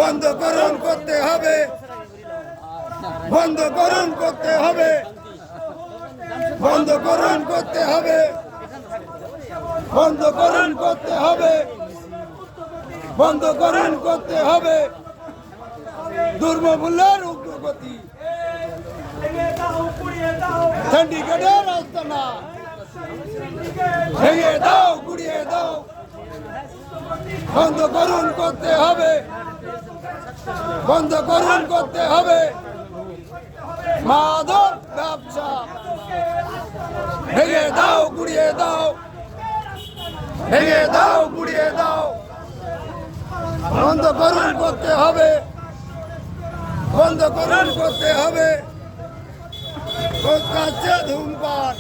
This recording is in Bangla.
বন্ধ করুন করতে হবে, বন্ধ করুন করতে হবে, বন্ধ করুন করতে হবে, বন্ধ করুন করতে হবে, বন্ধ করুন করতে হবে দুর্মূল্যের উগ্রগতি। সিন্ডিকেটের আস্তানা ভেঙে দাও, গুড়িয়ে দাও, বন্ধ করুন করতে হবে, বন্ধ করুন করতে হবে মাদক ব্যবসা। ভেঙে দাও, গুড়িয়ে দাও, ভেঙে দাও, গুড়িয়ে দাও, বন্ধ করুন করতে হবে, বন্ধ করুন করতে হবে। কাছে ধূমপান